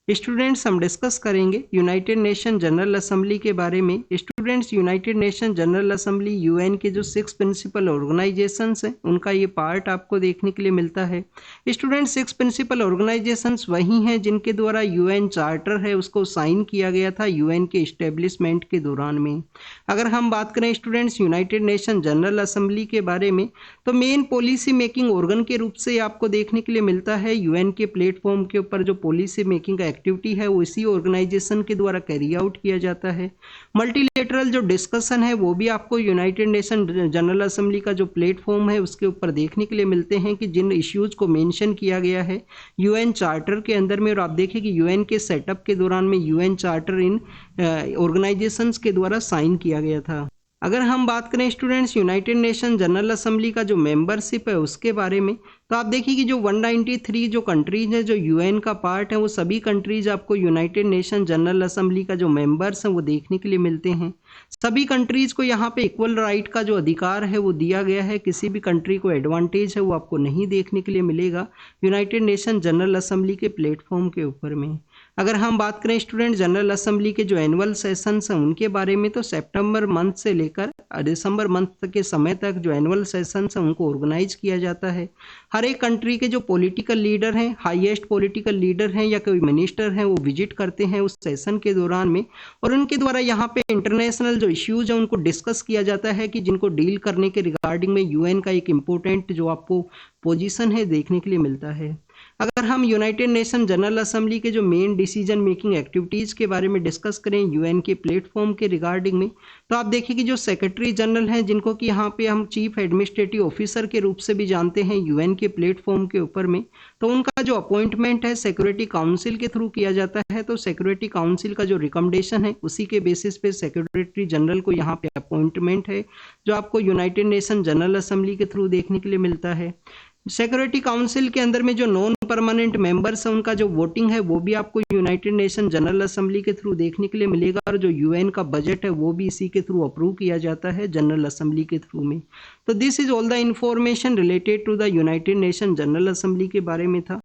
Students हम discuss करेंगे United Nation General Assembly के बारे में। Students United Nation General assembly UN के जो 6 प्रिंसिपल ऑर्गेनाइजेशंस हैं उनका ये पार्ट आपको देखने के लिए मिलता है। स्टूडेंट्स 6 प्रिंसिपल ऑर्गेनाइजेशंस वही हैं जिनके द्वारा यूएन चार्टर है उसको साइन किया गया था यूएन के इस्टेब्लिशमेंट के दौरान में। अगर हम बात करें students United Nation General Assembly के बारे में तो मेन पॉलिसी मेकिंग ऑर्गन के रूप से आपको देखने के लिए मिलता है। यूएन के प्लेटफॉर्म के ऊपर जो पॉलिसी मेकिंग एक्टिविटी है वो इसी ऑर्गेनाइजेशन के द्वारा कैरी आउट किया जाता है। मल्टीलेटरल जो डिस्कशन है वो भी आपको यूनाइटेड नेशन जनरल असेंबली का जो प्लेटफॉर्म है उसके ऊपर देखने के लिए मिलते हैं कि जिन इश्यूज को मेंशन किया गया है यूएन चार्टर के अंदर में। और आप देखें कि यूएन के सेटअप के दौरान में यूएन चार्टर इन ऑर्गेनाइजेशंस के द्वारा साइन किया गया था। अगर हम बात करें students United Nation General assembly का जो मेंबरशिप है उसके बारे में तो आप देखिए कि जो 193 जो कंट्रीज हैं जो यूएन का पार्ट है वो सभी कंट्रीज आपको यूनाइटेड नेशन जनरल असेंबली का जो मेंबर्स हैं वो देखने के लिए मिलते हैं। सभी कंट्रीज को यहाँ पे इक्वल राइट का जो अधिकार है वो दिया गया है। किसी भी कंट्री को एडवांटेज है वो आपको नहीं देखने के लिए मिलेगा यूनाइटेड नेशन जनरल असेंबली के प्लेटफॉर्म के ऊपर में। अगर हम बात करें स्टूडेंट जनरल असेंबली के जो एनुअल सेशंस हैं उनके बारे में तो सितंबर मंथ से लेकर दिसंबर मंथ के समय तक जो एनुअल सेशंस हैं उनको ऑर्गेनाइज किया जाता है। हर एक कंट्री के जो पॉलिटिकल लीडर हैं, हाईएस्ट पॉलिटिकल लीडर हैं या कोई मिनिस्टर हैं वो विजिट करते हैं उस सेशन के दौरान में और उनके द्वारा यहाँ पे इंटरनेशनल जो इश्यूज हैं उनको डिस्कस किया जाता है कि जिनको डील करने के रिगार्डिंग में यूएन का एक इम्पोर्टेंट जो आपको पोजीशन है देखने के लिए मिलता है। अगर हम यूनाइटेड नेशन जनरल असेंबली के जो मेन डिसीजन मेकिंग एक्टिविटीज़ के बारे में डिस्कस करें यूएन के प्लेटफॉर्म के रिगार्डिंग में तो आप देखिए कि जो सेक्रेटरी जनरल हैं जिनको कि यहाँ पे हम चीफ एडमिनिस्ट्रेटिव ऑफिसर के रूप से भी जानते हैं यूएन के प्लेटफॉर्म के ऊपर में, तो उनका जो अपॉइंटमेंट है सिक्योरिटी काउंसिल के थ्रू किया जाता है। तो सिक्योरिटी काउंसिल का जो रिकमेंडेशन है उसी के बेसिस पे सेक्रेटरी जनरल को यहाँ पे अपॉइंटमेंट है जो आपको यूनाइटेड नेशन जनरल असेंबली के थ्रू देखने के लिए मिलता है। सिक्योरिटी काउंसिल के अंदर में जो नॉन परमानेंट मेंबर्स हैं उनका जो वोटिंग है वो भी आपको यूनाइटेड नेशन जनरल असेंबली के थ्रू देखने के लिए मिलेगा और जो यूएन का बजट है वो भी इसी के थ्रू अप्रूव किया जाता है जनरल असेंबली के थ्रू में। तो this is all the information related to the United Nation General Assembly के बारे में था।